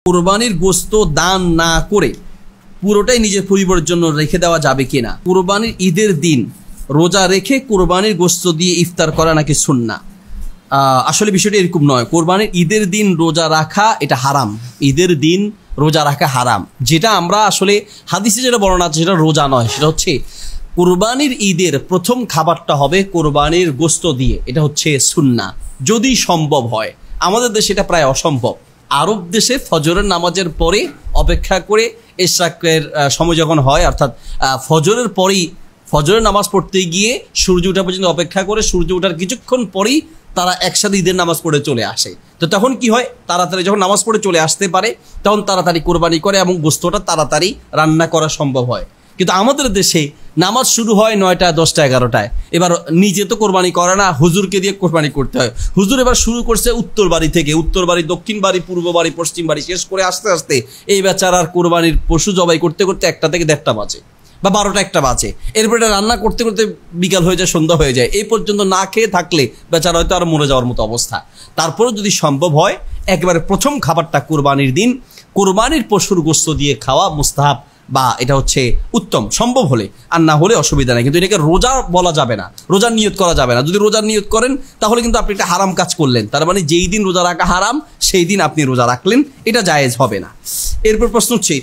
কুরবানির গোশত দান না করে পুরোটাই নিজের পরিবারের জন্য রেখে দেওয়া যাবে কিনা? কুরবানির ঈদের দিন রোজা রেখে কুরবানির গোশত দিয়ে ইফতার করা নাকি সুন্নাহ? আসলে বিষয়টা এরকম নয়। কুরবানির ঈদের দিন রোজা রাখা এটা হারাম। ঈদের দিন রোজা রাখা হারাম। যেটা আমরা আসলে হাদিসে যেটা বর্ণনা আছে সেটা রোজা নয়, সেটা হচ্ছে কুরবানির ঈদের প্রথম খাবারটা হবে কুরবানির গোশত দিয়ে। এটা হচ্ছে সুন্নাহ, যদি সম্ভব হয়। আমাদের দেশে এটা প্রায় অসম্ভব। আরব দেশে ফজরের নামাজের পরে অপেক্ষা করে ইশরাকের সময় যখন হয়, অর্থাৎ ফজরের পরেই, ফজরের নামাজ পড়তে গিয়ে সূর্য ওঠা পর্যন্ত অপেক্ষা করে, সূর্য ওঠার কিছুক্ষণ পরেই তারা একসাথে ঈদের নামাজ পড়ে চলে আসে। তো তখন কি হয়, তাড়াতাড়ি যখন নামাজ পড়ে চলে আসতে পারে তখন তাড়াতাড়ি কোরবানি করে এবং গোশতটা তাড়াতাড়ি রান্না করা সম্ভব হয়। কিন্তু আমাদের দেশে নামাজ শুরু হয় 9টা, 10টা, 11টায়। এবার নিজে তো কোরবানি করে না, হুজুরকে দিয়ে কোরবানি করতে হয়। হুজুর এবার শুরু করছে উত্তর বাড়ি থেকে, উত্তর বাড়ি, দক্ষিণ বাড়ি, পূর্ব বাড়ি, পশ্চিম বাড়ি শেষ করে আস্তে আস্তে এই বেচারার কোরবানির পশু জবাই করতে করতে 1টা থেকে 1:30টা বাজে বা 12টা 1টা বাজে। এরপর এটা রান্না করতে করতে বিকাল হয়ে যায়, সন্ধ্যা হয়ে যায়। এই পর্যন্ত না খেয়ে থাকলে বেচারা হয়তো আর মরে যাওয়ার মতো অবস্থা। তারপরেও যদি সম্ভব হয় একেবারে প্রথম খাবারটা কুরবানির দিন কুরবানির পশুর গোশত দিয়ে খাওয়া মুস্তাহাব, বা এটা হচ্ছে উত্তম, সম্ভব হলে। আর না হলে অসুবিধা নেই। কিন্তু এটাকে রোজা বলা যাবে না, রোজার নিয়ত করা যাবে না। যদি রোজার নিয়ত করেন তাহলে কিন্তু আপনি একটা হারাম কাজ করলেন। তার মানে যেই দিন রোজা রাখা হারাম সেই দিন আপনি রোজা রাখলেন, এটা জায়েজ হবে না। এরপর প্রশ্ন হচ্ছে,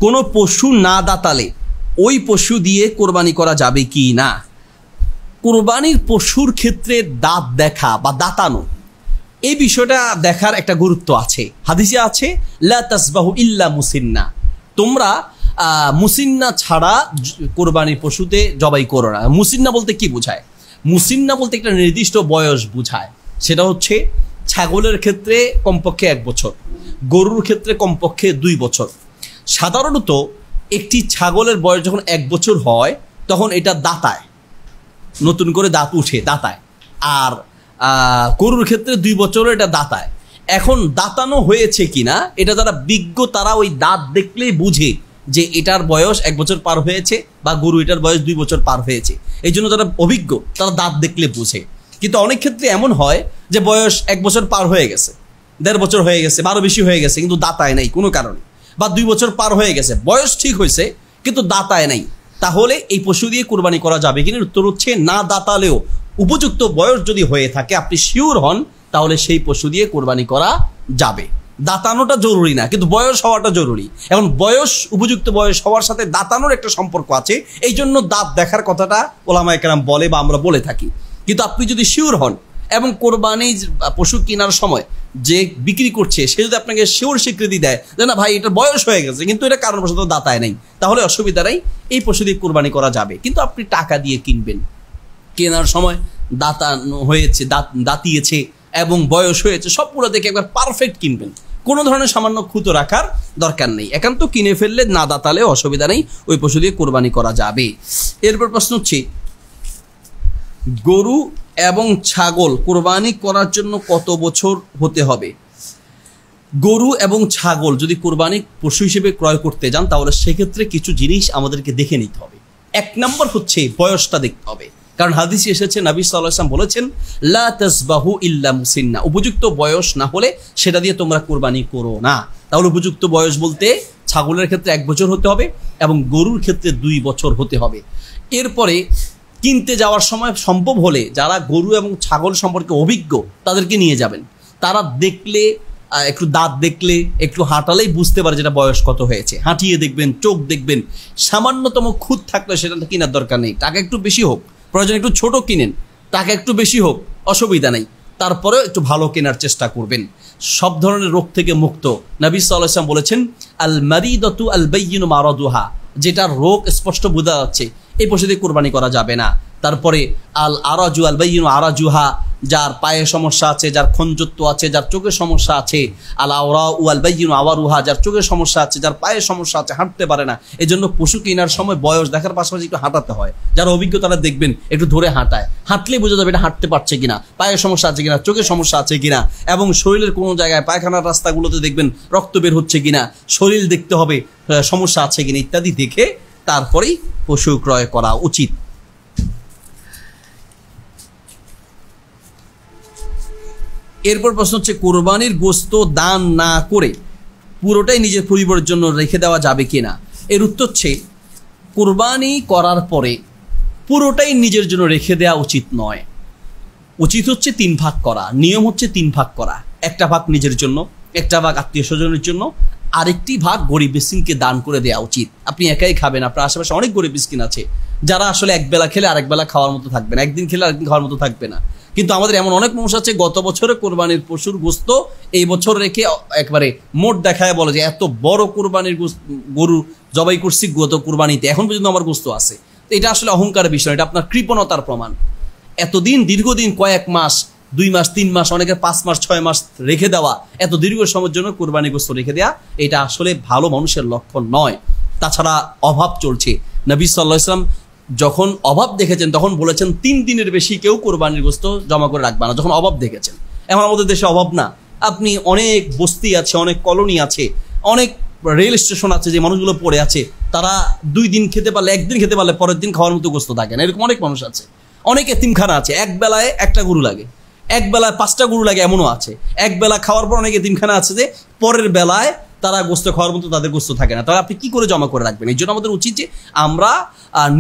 কোনো পশু না দাতালে ওই পশু দিয়ে কোরবানি করা যাবে কি না? কোরবানির পশুর ক্ষেত্রে দাঁত দেখা বা দাঁতানো, এই বিষয়টা দেখার একটা গুরুত্ব আছে। হাদিসে আছে লা তাসবাহু ইল্লা মুসিন্না, তোমরা মুসিন্না ছাড়া কোরবানির পশুতে জবাই করো না। মুসিন্না বলতে কি বোঝায়? মুসিন্না বলতে একটা নির্দিষ্ট বয়স বোঝায়। সেটা হচ্ছে ছাগলের ক্ষেত্রে কমপক্ষে 1 বছর, গরুর ক্ষেত্রে কমপক্ষে 2 বছর। সাধারণত একটি ছাগলের বয়স যখন 1 বছর হয় তখন এটা দাঁতায়, নতুন করে দাঁত উঠে দাঁতায়। আর গরুর ক্ষেত্রে 2 বছরও এটা দাঁতায়। এখন দাঁতানো হয়েছে কিনা এটা যারা বিজ্ঞ তারা ওই দাঁত দেখলেই বুঝে যে এটার বয়স 1 বছর পার হয়েছে বা গরু এটার বয়স 2 বছর পার হয়েছে। এই জন্য যারা অভিজ্ঞ তারা দাঁত দেখলে বুঝে। কিন্তু অনেক ক্ষেত্রে এমন হয় যে বয়স 1 বছর পার হয়ে গেছে, 1.5 বছর হয়ে গেছে, 12 বেশি হয়ে গেছে, কিন্তু দাঁতায় নাই কোনো কারণে, বা 2 বছর পার হয়ে গেছে, বয়স ঠিক হয়েছে কিন্তু দাঁতায় নাই। তাহলে এই পশু দিয়ে কোরবানি করা যাবে কিনা? উত্তর হচ্ছে না দাঁতালেও উপযুক্ত বয়স যদি হয়ে থাকে, আপনি শিওর হন, তাহলে সেই পশু দিয়ে কোরবানি করা যাবে। দাঁতানোটা জরুরি না, কিন্তু বয়স হওয়াটা জরুরি। এখন বয়স, উপযুক্ত বয়স হওয়ার সাথে দাঁতানোর একটা সম্পর্ক আছে। এই জন্য দাঁত দেখার কথাটা ওলামায়ে কেরাম বলে বা আমরা বলে থাকি। কিন্তু আপনি যদি শিওর হন এবং কোরবানি পশু কেনার সময় যে বিক্রি করছে সে যদি আপনাকে শিওর স্বীকৃতি দেয় যে না ভাই এটার বয়স হয়ে গেছে কিন্তু এটা কারণবশত দাঁতায় নেই, তাহলে অসুবিধা নেই, এই পশু দিয়ে কোরবানি করা যাবে। কিন্তু আপনি টাকা দিয়ে কিনবেন, কেনার সময় দাঁতানো হয়েছে, দাঁতিয়েছে এবং বয়স হয়েছে, সবগুলো দেখে একবার পারফেক্ট কিনবেন। কোনো ধরনের সামান্য খুঁতো রাখার দরকার নেই। একান্ত কিনে ফেললে না দাঁতালে অসুবিধা নেই, ওই পশু দিয়ে কোরবানি করা যাবে। এরপর প্রশ্ন হচ্ছে, গরু এবং ছাগল কোরবানি করার জন্য কত বছর হতে হবে? গরু এবং ছাগল যদি কোরবানি পশু হিসেবে ক্রয় করতে যান তাহলে সেক্ষেত্রে কিছু জিনিস আমাদেরকে দেখে নিতে হবে। 1 নম্বর হচ্ছে বয়সটা দেখতে হবে। কারণ হাদিসে এসেছে, নবী সাল্লাল্লাহু আলাইহি ওয়াসাল্লাম বলেছেন লা তাসবাহু ইল্লা মুসিন্না, উপযুক্ত বয়স না হলে সেটা দিয়ে তোমরা কোরবানি করো না। তাহলে উপযুক্ত বয়স বলতে ছাগলের ক্ষেত্রে 1 বছর হতে হবে এবং গরুর ক্ষেত্রে 2 বছর হতে হবে। এরপরে কিনতে যাওয়ার সময় সম্ভব হলে যারা গরু এবং ছাগল সম্পর্কে অভিজ্ঞ তাদেরকে নিয়ে যাবেন। তারা দেখলে, একটু দাঁত দেখলে, একটু হাঁটালেই বুঝতে পারে যেটা বয়স কত হয়েছে। হাঁটিয়ে দেখবেন, চোখ দেখবেন, সামান্যতম খুঁত থাকলে সেটা কেনার দরকার নেই। টাকা একটু বেশি হোক, প্রয়োজন একটু ছোট কিনেন, টাকা একটু বেশি হোক, অসুবিধা নেই, তারপরেও একটু ভালো কেনার চেষ্টা করবেন। সব ধরনের রোগ থেকে মুক্ত। নবী সাল্লাল্লাহু আলাইহি ওয়াসাল্লাম বলেছেন আল মারিদাতু আল বাইয়িনু মারাদুহা, যেটা রোগ স্পষ্ট বোঝা যাচ্ছে এই পশু দিয়ে কোরবানি করা যাবে না। তারপরে আল আরাজু আল বাইয়িনু আরাজুহা, যার পায়ে সমস্যা আছে, যার খঞ্জত্ব আছে, যার চোখের সমস্যা আছে। আল আওরা উ আল বাইয়িনু আওয়ারুহা, যার চোখের সমস্যা আছে, যার পায়ের সমস্যা আছে, হাঁটতে পারে না। এই জন্য পশু কেনার সময় বয়স দেখার পাশাপাশি একটু হাঁটাতে হয়। যারা অভিজ্ঞ তারা দেখবেন একটু ধরে হাঁটায়, হাঁটলেই বোঝা যাবে এটা হাঁটতে পারছে কিনা, পায়ের সমস্যা আছে কিনা, চোখের সমস্যা আছে কিনা, এবং শরীরের কোনো জায়গায় পায়খানার রাস্তাগুলোতে দেখবেন রক্ত বের হচ্ছে কিনা, শরীর দেখতে হবে সমস্যা আছে কিনা, ইত্যাদি দেখে তারপরেই পশু ক্রয় করা উচিত। এরপর প্রশ্ন হচ্ছে, কোরবানির গোশত দান না করে পুরোটাই নিজের পরিবারের জন্য রেখে দেওয়া যাবে কিনা? এর উত্তর হচ্ছে কুরবানি করার পরে পুরোটাই নিজের জন্য রেখে দেওয়া উচিত নয়। উচিত হচ্ছে 3 ভাগ করা। নিয়ম হচ্ছে 3 ভাগ করা। একটা ভাগ নিজের জন্য, একটা ভাগ আত্মীয় স্বজনের জন্য, আরেকটি ভাগ গরিব মিসকিনকে দান করে দেওয়া উচিত। আপনি একাই খাবেন, আপনার আশেপাশে অনেক গরিব মিসকিন আছে যারা আসলে একবেলা খেলে আরেক বেলা খাওয়ার মতো থাকবে না, একদিন খেলে আরেকদিন খাওয়ার মতো থাকবে না। কিন্তু আমাদের এমন অনেক মানুষ আছে গত বছরে কোরবানির পশুর গোস্ত এই বছর রেখে একবারে মোট দেখায় বলে যে এত বড় কোরবানির গরু জবাই করছি গত কোরবানিতে, এখন পর্যন্ত আমার গোস্ত আছে। তো এটা আসলে অহংকারের বিষয়, এটা আপনার কৃপণতার প্রমাণ। এতদিন দীর্ঘদিন কয়েক মাস, 2 মাস 3 মাস, অনেকের 5 মাস 6 মাস রেখে দেওয়া, এত দীর্ঘ সময়ের জন্য কোরবানি গোস্ত রেখে দেওয়া, এটা আসলে ভালো মানুষের লক্ষণ নয়। তাছাড়া অভাব চলছে। নবী সাল্লাল্লাহু আলাইহি ওয়াসাল্লাম যখন অভাব দেখেছেন তখন বলেছেন 3 দিনের বেশি কেউ কোরবানির গোস্ত জমা করে রাখবে না, যখন অভাব দেখেছেন। এখন আমাদের দেশে অভাব না, আপনি অনেক বস্তি আছে, অনেক কলোনি আছে, অনেক রেল স্টেশন আছে যে মানুষগুলো পড়ে আছে, তারা 2 দিন খেতে পারলে, 1 দিন খেতে পারলে পরের দিন খাওয়ার মতো গোস্ত থাকে না, এরকম অনেক মানুষ আছে। অনেক এতিমখানা আছে, এক বেলায় 1টা গরু লাগে, এক বেলায় 5টা গরু লাগে, এমনও আছে। এক বেলা খাওয়ার পর অনেক এতিমখানা আছে যে পরের বেলায় তারা গোস্ত খাওয়ার মতো তাদের গোস্ত থাকে না। তাহলে আপনি কি করে জমা করে রাখবেন? এই জন্য আমাদের উচিত যে আমরা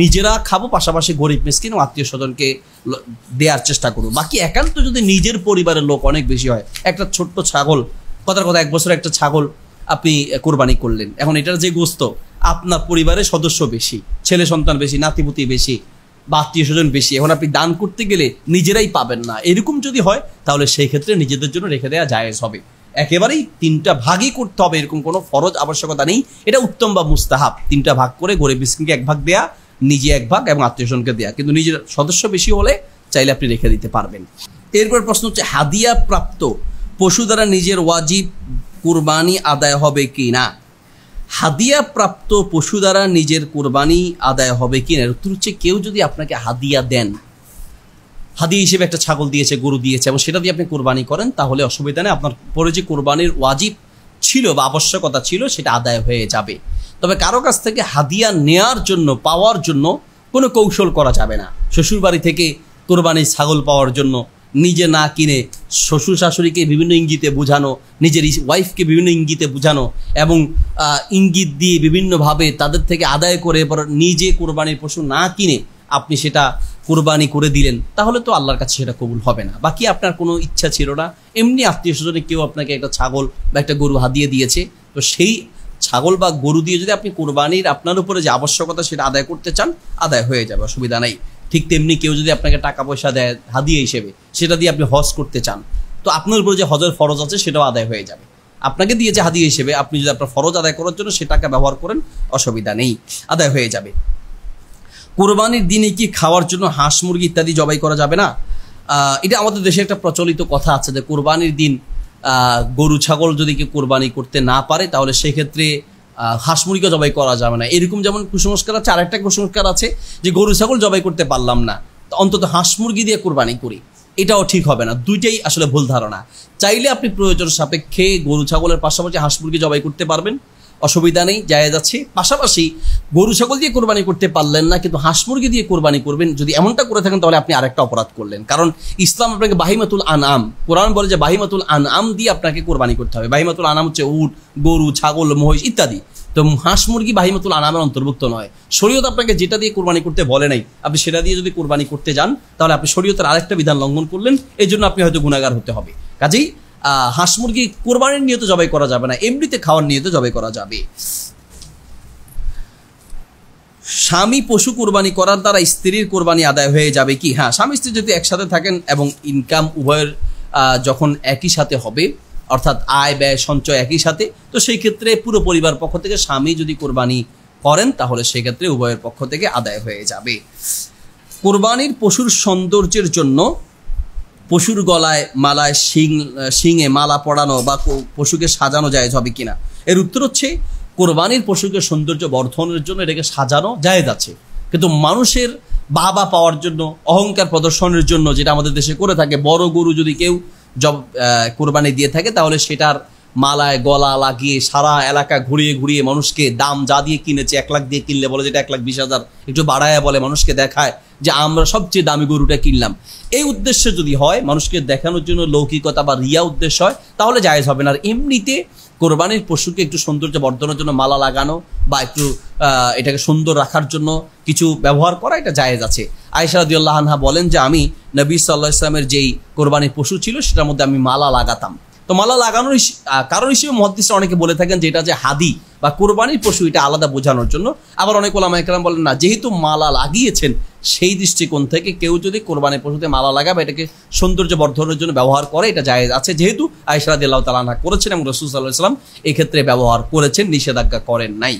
নিজেরা খাবো, পাশাপাশি গরিব মিসকিন ও আত্মীয় স্বজনকে দেওয়ার চেষ্টা করবো। বাকি একান্ত যদি নিজের পরিবারের লোক অনেক বেশি হয়, একটা ছোট্ট ছাগল, কথার কথা 1 বছর একটা ছাগল আপনি কোরবানি করলেন, এখন এটার যে গোস্ত, আপনার পরিবারের সদস্য বেশি, ছেলে সন্তান বেশি, নাতিপুতি বেশি বা আত্মীয় স্বজন বেশি, এখন আপনি দান করতে গেলে নিজেরাই পাবেন না। এরকম যদি হয় তাহলে সেই ক্ষেত্রে নিজেদের জন্য রেখে দেওয়া জায়েজ হবে। একেবারেই 3টা ভাগই করতে হবে, এরকম কোনো ফরজ আবশ্যকতা নেই। এটা উত্তম বা মুস্তাহাব। 3টা ভাগ করে গরিব মিসকিনকে 1 ভাগ দেয়া, নিজে 1 ভাগ এবং আত্মীয় স্বজনকে দেয়া, কিন্তু নিজের সদস্য বেশি হলে চাইলে আপনি রেখে দিতে পারবেন। এরপর প্রশ্ন হচ্ছে হাদিয়া প্রাপ্ত পশু দ্বারা নিজের ওয়াজিব কুরবানি আদায় হবে কি না? হাদিয়া প্রাপ্ত পশু দ্বারা নিজের কুরবানি আদায় হবে কি না? উত্তর হচ্ছে কেউ যদি আপনাকে হাদিয়া দেন, হাদিয়া হিসেবে একটা ছাগল দিয়েছে, গরু দিয়েছে, এবং সেটা দিয়ে আপনি কোরবানি করেন, তাহলে অসুবিধা নেই। আপনার পরে যে কোরবানির ওয়াজিব ছিল বা আবশ্যকতা ছিল সেটা আদায় হয়ে যাবে। তবে কারো কাছ থেকে হাদিয়া নেয়ার জন্য, পাওয়ার জন্য কোনো কৌশল করা যাবে না। শ্বশুরবাড়ি থেকে কোরবানির ছাগল পাওয়ার জন্য নিজে না কিনে শ্বশুর শাশুড়িকে বিভিন্ন ইঙ্গিতে বোঝানো, নিজের ওয়াইফকে বিভিন্ন ইঙ্গিতে বোঝানো এবং ইঙ্গিত দিয়ে বিভিন্নভাবে তাদের থেকে আদায় করে এবার নিজে কোরবানির পশু না কিনে আপনি সেটা কোরবানি করে দিলেন, তাহলে তো আল্লাহর কাছে সেটা কবুল হবে না। বাকি আপনার কোনো ইচ্ছা ছিল না, এমনি আত্মীয় স্বজনে কেউ আপনাকে একটা ছাগল বা একটা গরু হাদিয়ে দিয়েছে, তো সেই ছাগল বা গরু দিয়ে যদি আপনি কোরবানির আপনার উপরে যে আবশ্যকতা সেটা আদায় করতে চান, আদায় হয়ে যাবে, অসুবিধা নাই। ঠিক তেমনি কেউ যদি আপনাকে টাকা পয়সা দেয় হাদিয়া হিসেবে, সেটা দিয়ে আপনি হজ করতে চান, তো আপনার উপরে যে হজের ফরজ আছে সেটাও আদায় হয়ে যাবে। আপনাকে দিয়েছে হাদিয়া হিসেবে, আপনি যদি আপনার ফরজ আদায় করার জন্য সে টাকা ব্যবহার করেন, অসুবিধা নেই, আদায় হয়ে যাবে। কোরবানির দিনে কি খাওয়ার জন্য হাঁস মুরগি ইত্যাদি জবাই করা যাবে না? এটা আমাদের দেশে একটা প্রচলিত কথা আছে যে কোরবানির দিন গরু ছাগল যদি কেউ কোরবানি করতে না পারে তাহলে সেক্ষেত্রে হাঁস মুরগিও জবাই করা যাবে না। এরকম যেমন কুসংস্কার আছে, আরেকটা কুসংস্কার আছে যে গরু ছাগল জবাই করতে পারলাম না, অন্তত হাঁস মুরগি দিয়ে কোরবানি করি, এটাও ঠিক হবে না। দুইটাই আসলে ভুল ধারণা। চাইলে আপনি প্রয়োজন সাপেক্ষে গরু ছাগলের পাশাপাশি হাঁস মুরগি জবাই করতে পারবেন, অসুবিধা নেই, জায়েজ আছে। পাশাপাশি গরু ছাগল দিয়ে কোরবানি করতে পারলেন না কিন্তু হাঁস মুরগি দিয়ে কোরবানি করবেন, যদি এমনটা করে থাকেন তাহলে আপনি আরেকটা অপরাধ করলেন। কারণ ইসলাম আপনাকে বাহিমাতুল আনআম, কোরআন বলে যে বাহিমাতুল আনআম দিয়ে আপনাকে কোরবানি করতে হবে। বাহিমাতুল আনআম হচ্ছে উট, গরু, ছাগল, মহিষ ইত্যাদি। তো হাঁস মুরগি বাহিমাতুল আনআমের অন্তর্ভুক্ত নয়। শরীয়ত আপনাকে যেটা দিয়ে কোরবানি করতে বলে নাই, আপনি সেটা দিয়ে যদি কোরবানি করতে যান তাহলে আপনি শরীয়তের আরেকটা বিধান লঙ্ঘন করলেন, এই জন্য আপনি হয়তো গুনাহগার হতে হবে। কাজেই হাঁস মুরগি কোরবানির নিয়তে জবাই করা যাবে না, এমনিতে খাওয়ার নিয়তে জবাই করা যাবে। স্বামী পশু কোরবানি করার দ্বারা স্ত্রীর কোরবানি আদায় হয়ে যাবে কি? হ্যাঁ, স্বামী স্ত্রী যদি একসাথে থাকেন এবং ইনকাম উভয়ের যখন একই সাথে হবে, অর্থাৎ আয় ব্যয় সঞ্চয় একই সাথে, তো সেই ক্ষেত্রে পুরো পরিবার পক্ষ থেকে স্বামী যদি কোরবানি করেন তাহলে সেক্ষেত্রে উভয়ের পক্ষ থেকে আদায় হয়ে যাবে। কোরবানির পশুর সৌন্দর্যের জন্য পশুর গলায় মালায় শিঙে মালা পরানো বা পশুকে সাজানো জায়েজ হবে কিনা? এর উত্তর হচ্ছে কোরবানির পশুকে সৌন্দর্য বর্ধনের জন্য এটাকে সাজানো জায়েজ আছে, কিন্তু মানুষের বাবা পাওয়ার জন্য, অহংকার প্রদর্শনের জন্য যেটা আমাদের দেশে করে থাকে, বড় গরু যদি কেউ কোরবানি দিয়ে থাকে তাহলে সেটার মালায় গলা লাগিয়ে সারা এলাকা ঘুরিয়ে ঘুরিয়ে মানুষকে দাম যা দিয়ে কিনেছে, 1 লাখ দিয়ে কিনলে বলে যেটা 1,20,000, একটু বাড়ায় বলে মানুষকে দেখায় যে আমরা সবচেয়ে দামি গরুটা কিনলাম। এই উদ্দেশ্য যদি হয়, মানুষকে দেখানোর জন্য লৌকিকতা বা রিয়া উদ্দেশ্য হয়, তাহলে জায়েজ হবে না। আর এমনিতে কোরবানির পশুকে একটু সৌন্দর্য বর্ধনের জন্য মালা লাগানো বা একটু এটাকে সুন্দর রাখার জন্য কিছু ব্যবহার করা, এটা জায়েজ আছে। আয়েশা রাদিয়াল্লাহু আনহা বলেন যে আমি নবী সাল্লাল্লাহু আলাইহি ওয়াসাল্লামের যেই কোরবানির পশু ছিল সেটার মধ্যে আমি মালা লাগাতাম। তো মালা লাগানোর কারণ হিসেবে মুহাদ্দিসরা অনেকে বলে থাকেন যে এটা যে হাদি বা কোরবানির পশু, এটা আলাদা বোঝানোর জন্য। আবার অনেক ওলামায়ে কেরাম বলেন না, যেহেতু মালা লাগিয়েছেন সেই দৃষ্টিকোণ থেকে কেউ যদি কোরবানির পশুতে মালা লাগায় বা এটাকে সৌন্দর্য বর্ধনের জন্য ব্যবহার করে, এটা জায়েজ আছে, যেহেতু আয়েশা রাদিয়াল্লাহু তাআলা আনহা করেছেন এবং রাসূল সাল্লাল্লাহু আলাইহি ওয়াসাল্লাম এই ক্ষেত্রে ব্যবহার করেছেন, নিষেধাজ্ঞা করেন নাই।